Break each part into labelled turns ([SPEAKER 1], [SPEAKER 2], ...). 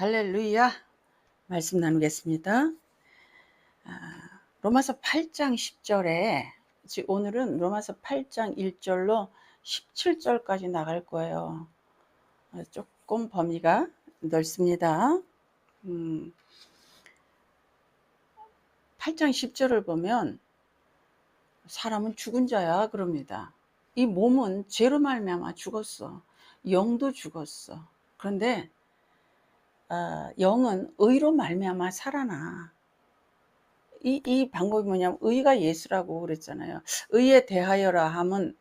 [SPEAKER 1] 할렐루야. 말씀 나누겠습니다. 로마서 8장 10절에 오늘은 로마서 8장 1절로 17절까지 나갈 거예요. 조금 범위가 넓습니다. 8장 10절을 보면 사람은 죽은 자야 그럽니다. 이 몸은 죄로 말미암아 죽었어. 영도 죽었어. 그런데 영은 의로 말미암아 살아나. 이 방법이 뭐냐면 의가 예수라고 그랬잖아요. 의에 대하여라 함은,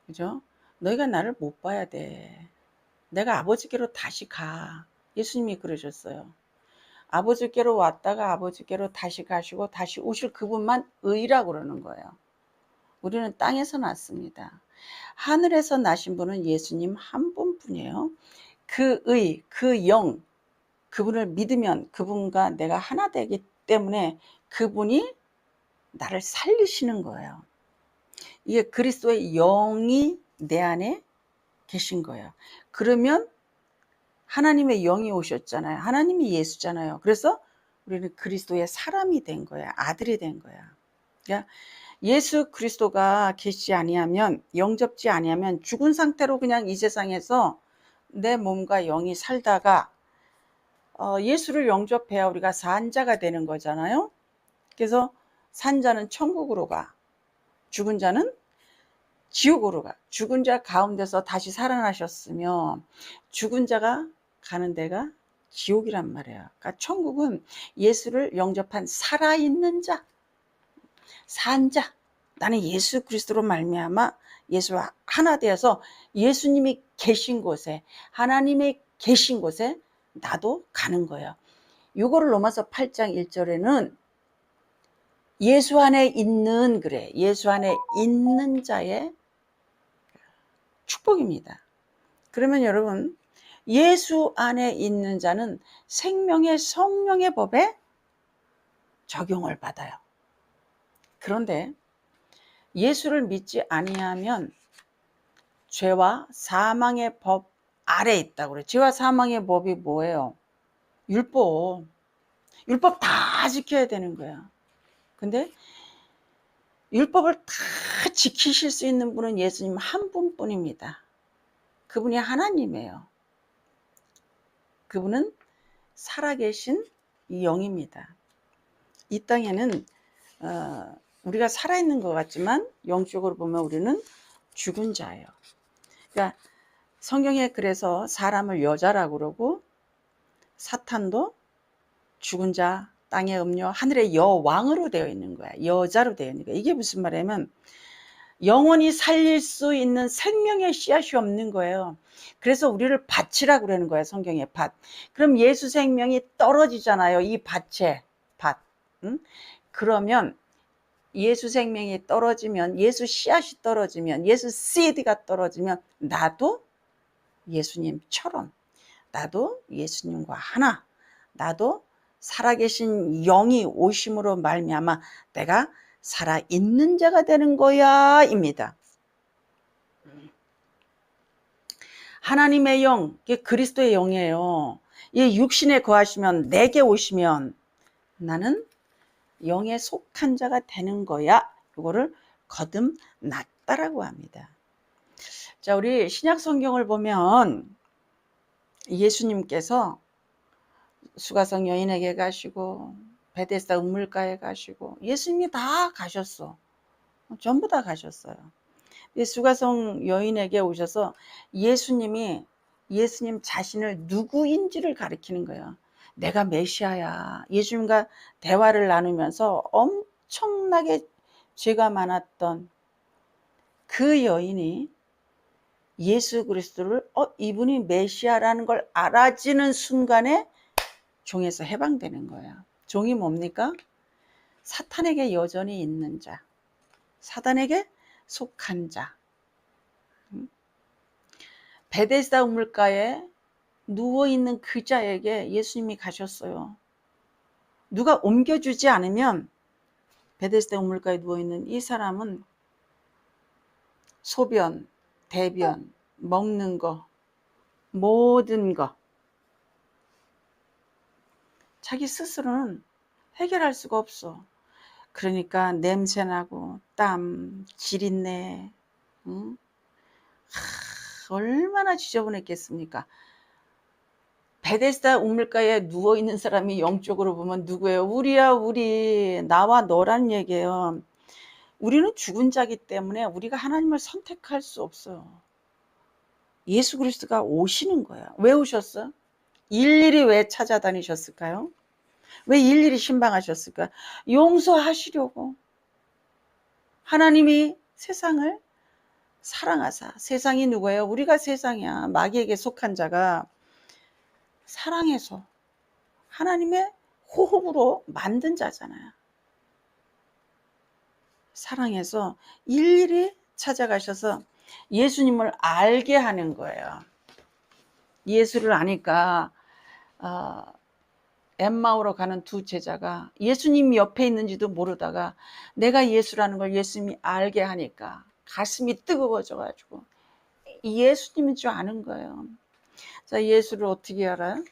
[SPEAKER 1] 그죠? 너희가 나를 못 봐야 돼. 내가 아버지께로 다시 가. 예수님이 그러셨어요. 아버지께로 왔다가 아버지께로 다시 가시고 다시 오실 그분만 의라고 그러는 거예요. 우리는 땅에서 났습니다. 하늘에서 나신 분은 예수님 한 분뿐이에요. 그 의, 그 영, 그분을 믿으면 그분과 내가 하나 되기 때문에 그분이 나를 살리시는 거예요. 이게 그리스도의 영이 내 안에 계신 거예요. 그러면 하나님의 영이 오셨잖아요. 하나님이 예수잖아요. 그래서 우리는 그리스도의 사람이 된 거야. 아들이 된 거야. 그러니까 예수 그리스도가 계시지 아니하면, 영접지 아니하면 죽은 상태로 그냥 이 세상에서 내 몸과 영이 살다가 예수를 영접해야 우리가 산자가 되는 거잖아요. 그래서 산자는 천국으로 가. 죽은 자는 지옥으로 가. 죽은 자 가운데서 다시 살아나셨으며 죽은 자가 가는 데가 지옥이란 말이에요. 그러니까 천국은 예수를 영접한 살아있는 자, 산 자. 나는 예수 그리스도로 말미암아 예수와 하나 되어서 예수님이 계신 곳에, 하나님이 계신 곳에 나도 가는 거예요. 이거를 로마서 8장 1절에는 예수 안에 있는, 그래, 예수 안에 있는 자의 축복입니다. 그러면 여러분, 예수 안에 있는 자는 생명의 성령의 법에 적용을 받아요. 그런데 예수를 믿지 아니하면 죄와 사망의 법 아래에 있다고 그래요. 죄와 사망의 법이 뭐예요? 율법. 율법 다 지켜야 되는 거야. 근데 율법을 다 지키실 수 있는 분은 예수님 한 분뿐입니다. 그분이 하나님이에요. 그분은 살아계신 영입니다. 이 땅에는 우리가 살아있는 것 같지만 영적으로 보면 우리는 죽은 자예요. 그러니까 성경에 그래서 사람을 여자라고 그러고 사탄도 죽은 자, 땅의 음료, 하늘의 여왕으로 되어 있는 거야. 여자로 되어 있는 거야. 이게 무슨 말이냐면 영원히 살릴 수 있는 생명의 씨앗이 없는 거예요. 그래서 우리를 밭이라고 그러는 거예요. 성경의 밭. 그럼 예수 생명이 떨어지잖아요. 이 밭에 밭. 응? 그러면 예수 생명이 떨어지면, 예수 씨앗이 떨어지면, 예수 씨드가 떨어지면 나도 예수님처럼, 나도 예수님과 하나, 나도 살아계신 영이 오심으로 말미암아 내가 살아있는 자가 되는 거야 입니다. 하나님의 영, 이게 그리스도의 영이에요. 이 육신에 거하시면, 내게 오시면 나는 영에 속한 자가 되는 거야. 이거를 거듭났다라고 합니다. 자, 우리 신약 성경을 보면 예수님께서 수가성 여인에게 가시고 베데스다 우물가에 가시고 예수님이 다 가셨어. 전부 다 가셨어요. 수가성 여인에게 오셔서 예수님 자신을 누구인지를 가리키는 거예요. 내가 메시아야. 예수님과 대화를 나누면서 엄청나게 죄가 많았던 그 여인이 예수 그리스도를 이분이 메시아라는 걸 알아지는 순간에 종에서 해방되는 거예요. 종이 뭡니까? 사탄에게 여전히 있는 자, 사단에게 속한 자. 베데스다 우물가에 누워있는 그 자에게 예수님이 가셨어요. 누가 옮겨주지 않으면 베데스다 우물가에 누워있는 이 사람은 소변, 대변, 먹는 거, 모든 거 자기 스스로는 해결할 수가 없어. 그러니까 냄새나고 땀, 지린내, 응? 얼마나 지저분했겠습니까? 베데스다 우물가에 누워있는 사람이 영적으로 보면 누구예요? 우리야, 우리. 나와 너란 얘기예요. 우리는 죽은 자기 때문에 우리가 하나님을 선택할 수 없어요. 예수 그리스도가 오시는 거야. 왜 오셨어? 일일이 왜 찾아다니셨을까요? 왜 일일이 신방하셨을까? 용서하시려고. 하나님이 세상을 사랑하사. 세상이 누구예요? 우리가 세상이야. 마귀에게 속한 자가 사랑해서 하나님의 호흡으로 만든 자잖아요. 사랑해서 일일이 찾아가셔서 예수님을 알게 하는 거예요. 예수를 아니까 엠마오로 가는 두 제자가 예수님이 옆에 있는지도 모르다가 내가 예수라는 걸 예수님이 알게 하니까 가슴이 뜨거워져 가지고 예수님인 줄 아는 거예요. 자, 예수를 어떻게 알아요?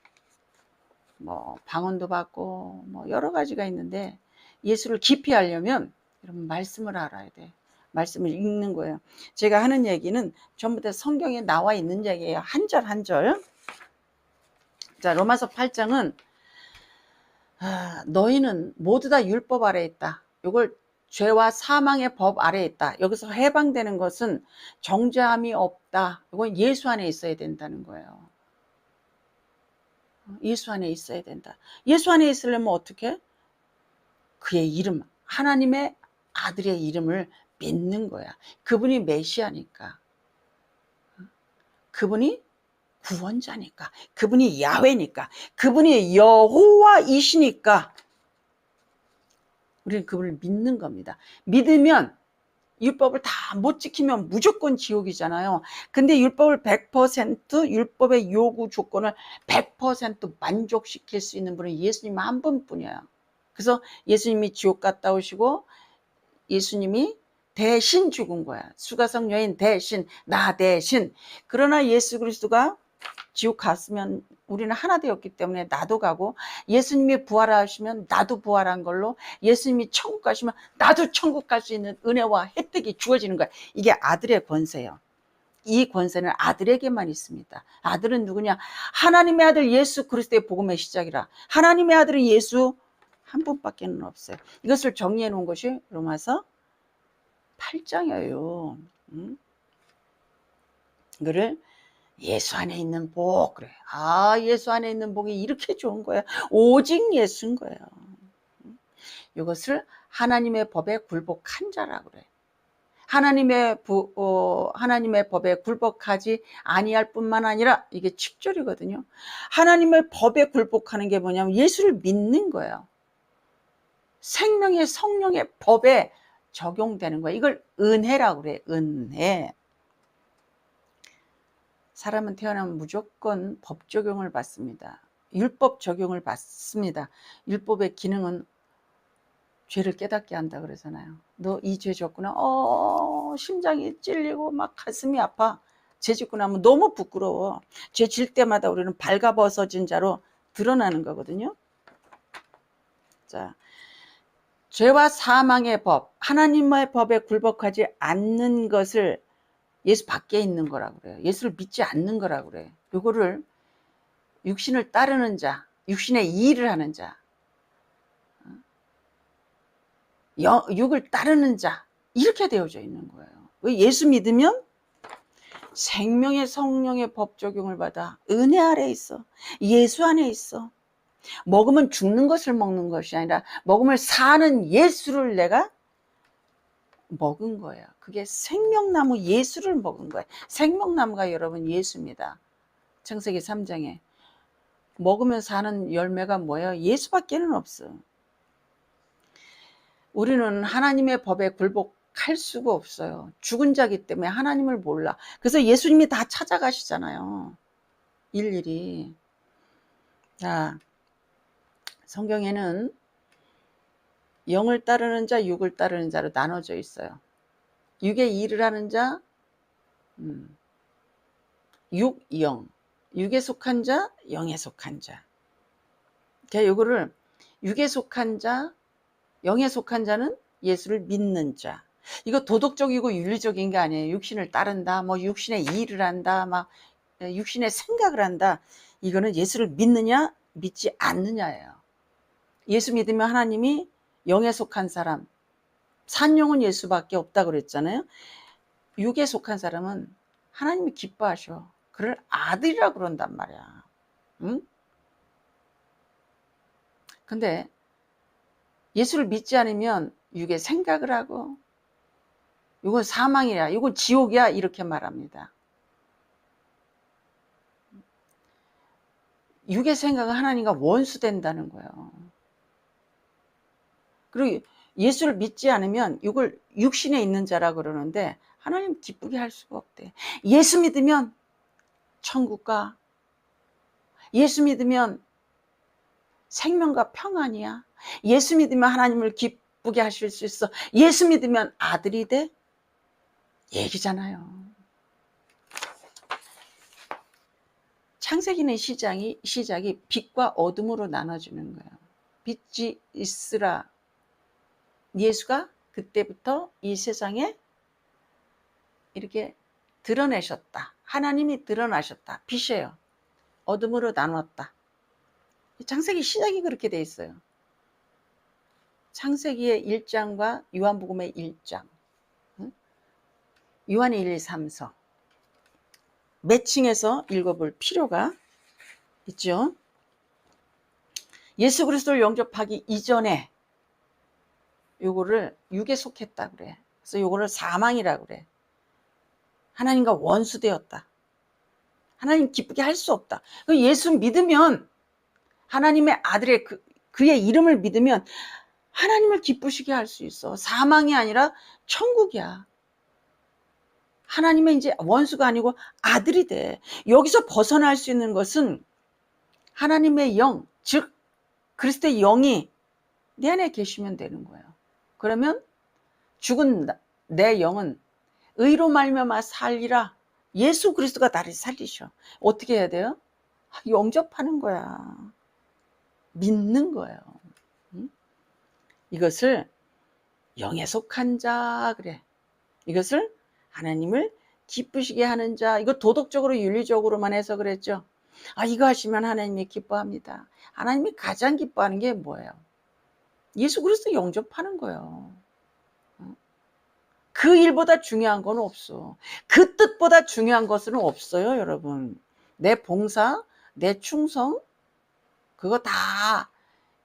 [SPEAKER 1] 뭐 방언도 받고 뭐 여러 가지가 있는데 예수를 깊이 알려면 여러분 말씀을 알아야 돼. 말씀을 읽는 거예요. 제가 하는 얘기는 전부 다 성경에 나와 있는 얘기예요. 한 절 한 절. 자, 로마서 8장은 너희는 모두 다 율법 아래에 있다. 이걸 죄와 사망의 법 아래에 있다. 여기서 해방되는 것은 정죄함이 없다. 이건 예수 안에 있어야 된다는 거예요. 예수 안에 있어야 된다. 예수 안에 있으려면 어떻게? 그의 이름, 하나님의 아들의 이름을 믿는 거야. 그분이 메시아니까. 그분이 구원자니까. 그분이 야훼니까. 그분이 여호와이시니까. 우리는 그분을 믿는 겁니다. 믿으면 율법을 다 못 지키면 무조건 지옥이잖아요. 근데 율법을 100% 율법의 요구 조건을 100% 만족시킬 수 있는 분은 예수님 한 분뿐이에요. 그래서 예수님이 지옥 갔다 오시고 예수님이 대신 죽은 거야. 수가성 여인 대신, 나 대신. 그러나 예수 그리스도가 지옥 갔으면 우리는 하나 되었기 때문에 나도 가고, 예수님이 부활하시면 나도 부활한 걸로, 예수님이 천국 가시면 나도 천국 갈 수 있는 은혜와 혜택이 주어지는 거야. 이게 아들의 권세예요. 이 권세는 아들에게만 있습니다. 아들은 누구냐? 하나님의 아들 예수 그리스도의 복음의 시작이라. 하나님의 아들은 예수 한 분밖에 없어요. 이것을 정리해 놓은 것이 로마서 8장이에요. 이거를 예수 안에 있는 복, 그래. 예수 안에 있는 복이 이렇게 좋은 거야. 오직 예수인 거예요. 이것을 하나님의 법에 굴복한 자라고 그래. 하나님의 법에 굴복하지 아니할 뿐만 아니라, 이게 7절이거든요. 하나님의 법에 굴복하는 게 뭐냐면 예수를 믿는 거예요. 생명의 성령의 법에 적용되는 거예요. 이걸 은혜라고 그래. 은혜. 사람은 태어나면 무조건 법 적용을 받습니다. 율법 적용을 받습니다. 율법의 기능은 죄를 깨닫게 한다 그러잖아요. 너 이 죄 졌구나. 심장이 찔리고 막 가슴이 아파. 죄 짓고 나면 너무 부끄러워. 죄 질 때마다 우리는 발가벗어진 자로 드러나는 거거든요. 자, 죄와 사망의 법, 하나님의 법에 굴복하지 않는 것을 예수 밖에 있는 거라고 그래요. 예수를 믿지 않는 거라고 그래요. 요거를 육신을 따르는 자, 육신의 일을 하는 자, 육을 따르는 자, 이렇게 되어져 있는 거예요. 예수 믿으면 생명의 성령의 법 적용을 받아 은혜 아래 있어. 예수 안에 있어. 먹으면 죽는 것을 먹는 것이 아니라 먹으면 사는 예수를 내가 먹은 거예요. 그게 생명나무 예수를 먹은 거예요. 생명나무가 여러분 예수입니다. 창세기 3장에 먹으면 사는 열매가 뭐예요? 예수밖에는 없어. 우리는 하나님의 법에 굴복할 수가 없어요. 죽은 자기 때문에 하나님을 몰라. 그래서 예수님이 다 찾아가시잖아요. 일일이. 자, 성경에는 영을 따르는 자, 육을 따르는 자로 나눠져 있어요. 육의 일을 하는 자, 육, 영. 육에 속한 자, 영에 속한 자. 요거를 육에 속한 자, 영에 속한 자는 예수를 믿는 자. 이거 도덕적이고 윤리적인 게 아니에요. 육신을 따른다, 뭐 육신의 일을 한다, 막 육신의 생각을 한다. 이거는 예수를 믿느냐 믿지 않느냐예요. 예수 믿으면 하나님이 영에 속한 사람, 산 영은 예수밖에 없다 그랬잖아요. 육에 속한 사람은 하나님이 기뻐하셔. 그를 아들이라 그런단 말이야. 응? 근데 예수를 믿지 않으면 육의 생각을 하고, 이건 사망이야, 이건 지옥이야, 이렇게 말합니다. 육의 생각은 하나님과 원수된다는 거예요. 그리고 예수를 믿지 않으면 이걸 육신에 있는 자라 그러는데 하나님 기쁘게 할 수가 없대. 예수 믿으면 천국 가. 예수 믿으면 생명과 평안이야. 예수 믿으면 하나님을 기쁘게 하실 수 있어. 예수 믿으면 아들이 돼. 얘기잖아요. 창세기는 시작이 빛과 어둠으로 나눠지는 거예요. 빛이 있으라. 예수가 그때부터 이 세상에 이렇게 드러내셨다. 하나님이 드러나셨다. 빛이에요. 어둠으로 나눴다. 창세기 시작이 그렇게 돼 있어요. 창세기의 1장과 요한복음의 1장, 요한의 1, 2, 3서 매칭해서 읽어볼 필요가 있죠. 예수 그리스도를 영접하기 이전에 요거를 육에 속했다 그래. 그래서 요거를 사망이라 그래. 하나님과 원수되었다. 하나님 기쁘게 할 수 없다. 예수 믿으면 하나님의 아들의 그의 이름을 믿으면 하나님을 기쁘시게 할 수 있어. 사망이 아니라 천국이야. 하나님의 이제 원수가 아니고 아들이 돼. 여기서 벗어날 수 있는 것은 하나님의 영, 즉 그리스도의 영이 내 안에 계시면 되는 거예요. 그러면 죽은 내 영은 의로 말미암아 살리라. 예수 그리스도가 나를 살리셔. 어떻게 해야 돼요? 영접하는 거야. 믿는 거예요. 이것을 영에 속한 자 그래. 이것을 하나님을 기쁘시게 하는 자. 이거 도덕적으로 윤리적으로만 해서 그랬죠. 이거 하시면 하나님이 기뻐합니다. 하나님이 가장 기뻐하는 게 뭐예요? 예수 그리스도 영접하는 거예요. 그 일보다 중요한 건 없어. 그 뜻보다 중요한 것은 없어요, 여러분. 내 봉사, 내 충성, 그거 다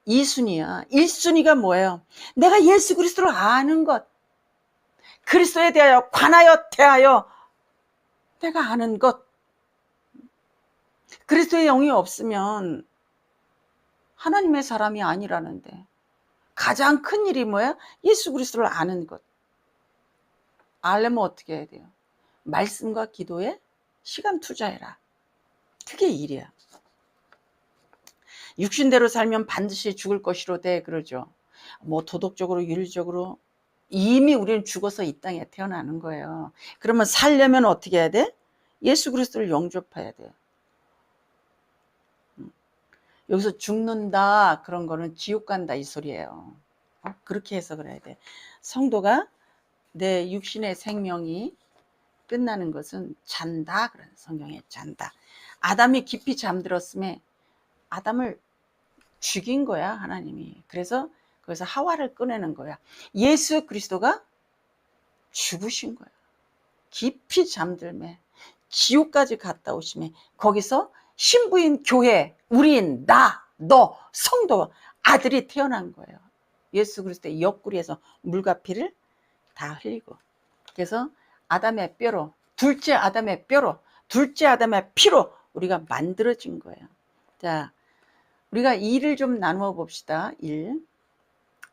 [SPEAKER 1] 2순위야. 1순위가 뭐예요? 내가 예수 그리스도를 아는 것, 그리스도에 대하여 관하여 대하여 내가 아는 것. 그리스도의 영이 없으면 하나님의 사람이 아니라는데 가장 큰 일이 뭐야? 예수 그리스도를 아는 것. 알려면 어떻게 해야 돼요? 말씀과 기도에 시간 투자해라. 그게 일이야. 육신대로 살면 반드시 죽을 것이로되 그러죠. 뭐 도덕적으로 윤리적으로 이미 우리는 죽어서 이 땅에 태어나는 거예요. 그러면 살려면 어떻게 해야 돼? 예수 그리스도를 영접해야 돼. 여기서 죽는다 그런 거는 지옥 간다 이 소리예요. 그렇게 해서 그래야 돼. 성도가 내 육신의 생명이 끝나는 것은 잔다 그런 성경에 잔다. 아담이 깊이 잠들었음에 아담을 죽인 거야 하나님이. 그래서 거기서 하와를 꺼내는 거야. 예수 그리스도가 죽으신 거야. 깊이 잠들매 지옥까지 갔다 오시매 거기서 신부인 교회, 우리인 나, 너, 성도, 아들이 태어난 거예요. 예수 그리스도의 옆구리에서 물과 피를 다 흘리고. 그래서 아담의 뼈로, 둘째 아담의 뼈로, 둘째 아담의 피로 우리가 만들어진 거예요. 자, 우리가 일을 좀 나누어 봅시다. 일.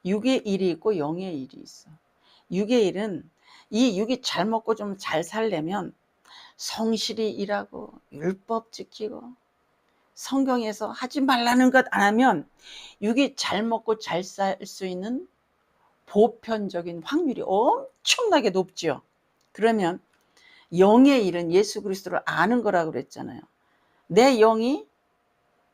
[SPEAKER 1] 육의 일이 있고 영의 일이 있어. 육의 일은 이 육이 잘 먹고 좀 잘 살려면 성실히 일하고 율법 지키고 성경에서 하지 말라는 것 안 하면 육이 잘 먹고 잘 살 수 있는 보편적인 확률이 엄청나게 높죠. 그러면 영의 일은 예수 그리스도를 아는 거라고 그랬잖아요. 내 영이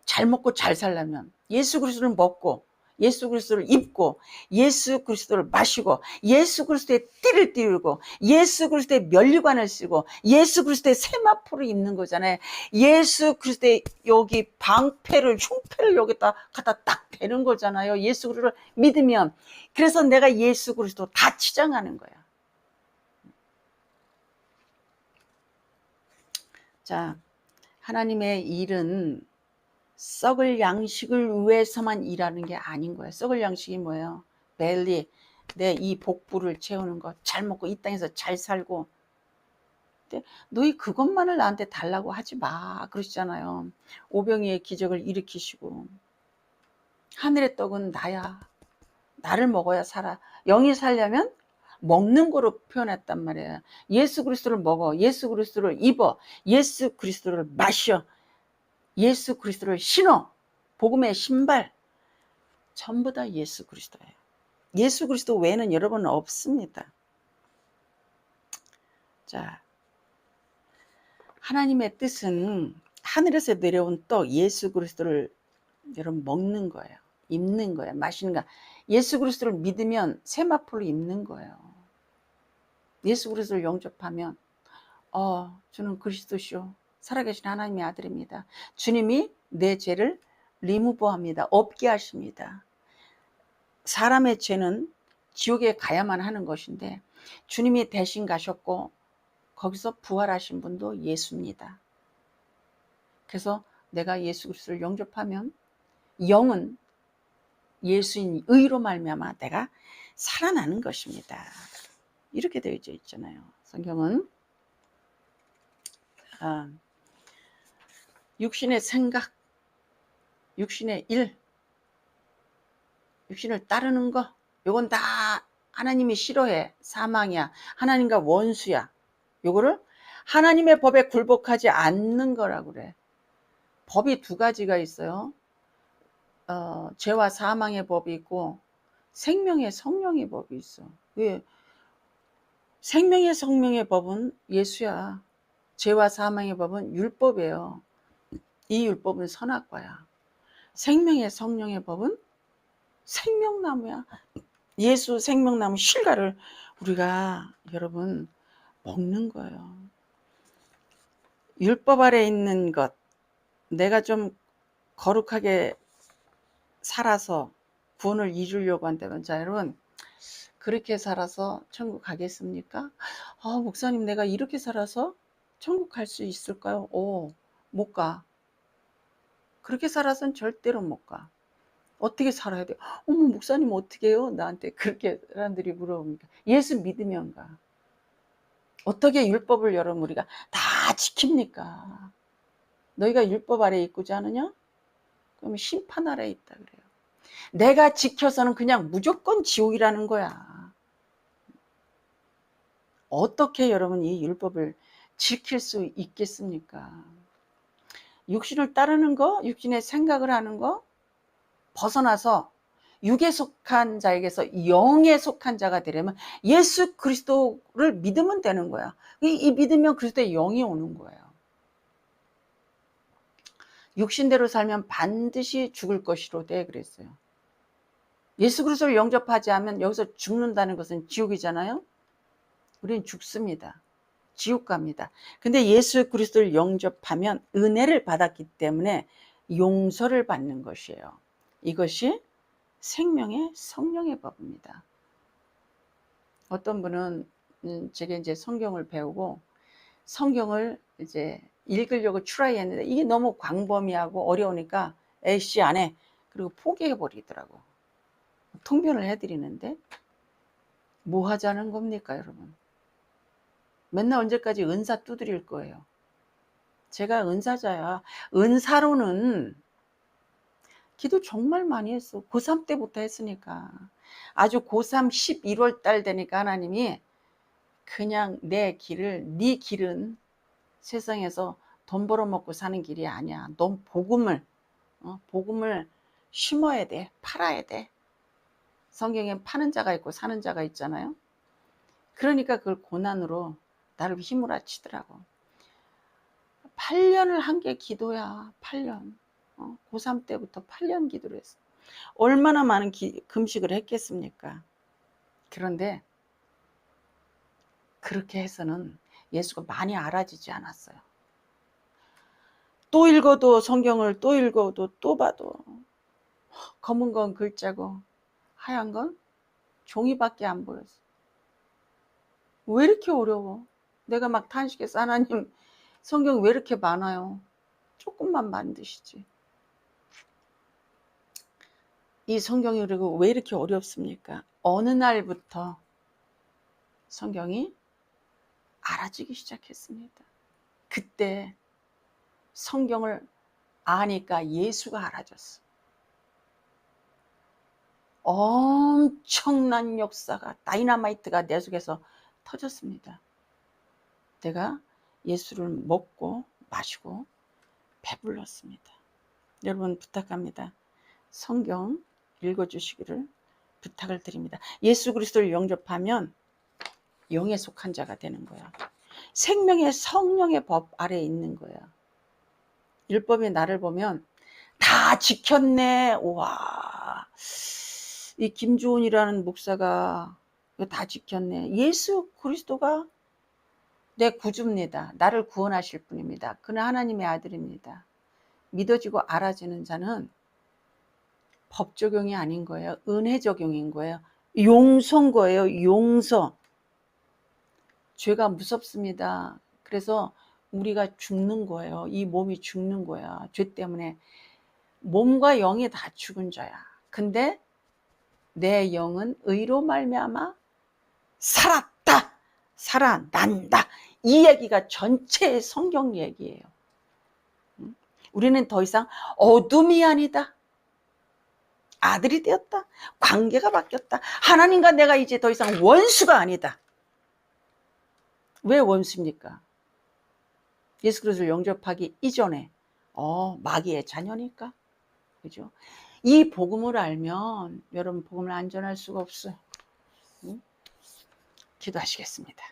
[SPEAKER 1] 잘 먹고 잘 살려면 예수 그리스도를 먹고 예수 그리스도를 입고 예수 그리스도를 마시고 예수 그리스도의 띠를 띠우고 예수 그리스도의 면류관을 쓰고 예수 그리스도의 세마포를 입는 거잖아요. 예수 그리스도의 여기 방패를 흉패를 여기다 갖다 딱 대는 거잖아요. 예수 그리스도를 믿으면. 그래서 내가 예수 그리스도 다 치장하는 거야. 자, 하나님의 일은 썩을 양식을 위해서만 일하는 게 아닌 거예요. 썩을 양식이 뭐예요? 벨리, 내 이 복부를 채우는 것, 잘 먹고 이 땅에서 잘 살고. 근데 너희 그것만을 나한테 달라고 하지 마 그러시잖아요. 오병이의 기적을 일으키시고 하늘의 떡은 나야. 나를 먹어야 살아. 영이 살려면 먹는 거로 표현했단 말이에요. 예수 그리스도를 먹어. 예수 그리스도를 입어. 예수 그리스도를 마셔. 예수 그리스도를 신어. 복음의 신발. 전부 다 예수 그리스도예요. 예수 그리스도 외에는 여러분 없습니다. 자, 하나님의 뜻은 하늘에서 내려온 떡 예수 그리스도를 여러분 먹는 거예요. 입는 거예요. 마시는 거. 예수 그리스도를 믿으면 세마포를 입는 거예요. 예수 그리스도를 영접하면 주는 그리스도시오. 살아계신 하나님의 아들입니다. 주님이 내 죄를 리무버합니다. 없게 하십니다. 사람의 죄는 지옥에 가야만 하는 것인데 주님이 대신 가셨고 거기서 부활하신 분도 예수입니다. 그래서 내가 예수 그리스도를 영접하면 영은 예수인 의로 말미암아 내가 살아나는 것입니다. 이렇게 되어 있잖아요. 성경은 육신의 생각, 육신의 일, 육신을 따르는 거, 요건 다 하나님이 싫어해. 사망이야. 하나님과 원수야. 요거를 하나님의 법에 굴복하지 않는 거라고 그래. 법이 두 가지가 있어요. 죄와 사망의 법이 있고 생명의 성령의 법이 있어. 왜? 생명의 성령의 법은 예수야. 죄와 사망의 법은 율법이에요. 이 율법은 선악과야. 생명의 성령의 법은 생명나무야. 예수 생명나무 실과를 우리가 여러분 먹는 거예요. 율법 아래 있는 것, 내가 좀 거룩하게 살아서 구원을 이루려고 한다면, 자 여러분 그렇게 살아서 천국 가겠습니까? 목사님 내가 이렇게 살아서 천국 갈 수 있을까요? 못 가. 그렇게 살아서는 절대로 못 가. 어떻게 살아야 돼요? 어머 목사님 어떻게 해요? 나한테 그렇게 사람들이 물어봅니다. 예수 믿으면 가. 어떻게 율법을 여러분 우리가 다 지킵니까? 너희가 율법 아래에 있고자 하느냐? 그러면 심판 아래에 있다 그래요. 내가 지켜서는 그냥 무조건 지옥이라는 거야. 어떻게 여러분 이 율법을 지킬 수 있겠습니까? 육신을 따르는 거, 육신의 생각을 하는 거 벗어나서 육에 속한 자에게서 영에 속한 자가 되려면 예수 그리스도를 믿으면 되는 거야. 이 믿으면 그리스도의 영이 오는 거예요. 육신대로 살면 반드시 죽을 것이로되 그랬어요. 예수 그리스도를 영접하지 않으면 여기서 죽는다는 것은 지옥이잖아요. 우리는 죽습니다. 지옥 갑니다. 근데 예수 그리스도를 영접하면 은혜를 받았기 때문에 용서를 받는 것이에요. 이것이 생명의 성령의 법입니다. 어떤 분은 제가 이제 성경을 배우고 성경을 이제 읽으려고 트라이 했는데 이게 너무 광범위하고 어려우니까 에이씨 안 해. 그리고 포기해 버리더라고. 통변을 해드리는데 뭐 하자는 겁니까 여러분? 맨날 언제까지 은사 두드릴 거예요? 제가 은사자야. 은사로는 기도 정말 많이 했어. 고3 때부터 했으니까. 아주 고3 11월 달 되니까 하나님이 그냥 내 길을, 네 길은 세상에서 돈 벌어먹고 사는 길이 아니야. 넌 복음을 심어야 돼. 팔아야 돼. 성경에 파는 자가 있고 사는 자가 있잖아요. 그러니까 그걸 고난으로 나를 힘을 아치더라고. 8년을 한 게 기도야. 8년. 고3 때부터 8년 기도를 했어. 얼마나 많은 금식을 했겠습니까? 그런데 그렇게 해서는 예수가 많이 알아지지 않았어요. 또 읽어도 성경을 또 읽어도 또 봐도 검은 건 글자고 하얀 건 종이밖에 안 보였어. 왜 이렇게 어려워? 내가 막 탄식해서 하나님 성경 왜 이렇게 많아요? 조금만 만드시지. 이 성경이 그리고 왜 이렇게 어렵습니까? 어느 날부터 성경이 알아지기 시작했습니다. 그때 성경을 아니까 예수가 알아졌어. 엄청난 역사가 다이너마이트가 내 속에서 터졌습니다. 내가 예수를 먹고 마시고 배불렀습니다. 여러분 부탁합니다. 성경 읽어주시기를 부탁을 드립니다. 예수 그리스도를 영접하면 영에 속한 자가 되는 거야. 생명의 성령의 법 아래에 있는 거야. 율법이 나를 보면 다 지켰네. 와, 이 김주훈이라는 목사가 이거 다 지켰네. 예수 그리스도가 내 구주입니다. 나를 구원하실 분입니다. 그는 하나님의 아들입니다. 믿어지고 알아지는 자는 법 적용이 아닌 거예요. 은혜 적용인 거예요. 용서인 거예요. 용서. 죄가 무섭습니다. 그래서 우리가 죽는 거예요. 이 몸이 죽는 거야. 죄 때문에. 몸과 영이 다 죽은 자야. 근데 내 영은 의로 말미암아 살았다. 살아난다. 이 얘기가 전체 성경 얘기예요. 우리는 더 이상 어둠이 아니다. 아들이 되었다. 관계가 바뀌었다. 하나님과 내가 이제 더 이상 원수가 아니다. 왜 원수입니까? 예수 그리스도를 영접하기 이전에 마귀의 자녀니까. 그죠? 이 복음을 알면 여러분 복음을 안전할 수가 없어요. 기도하시겠습니다.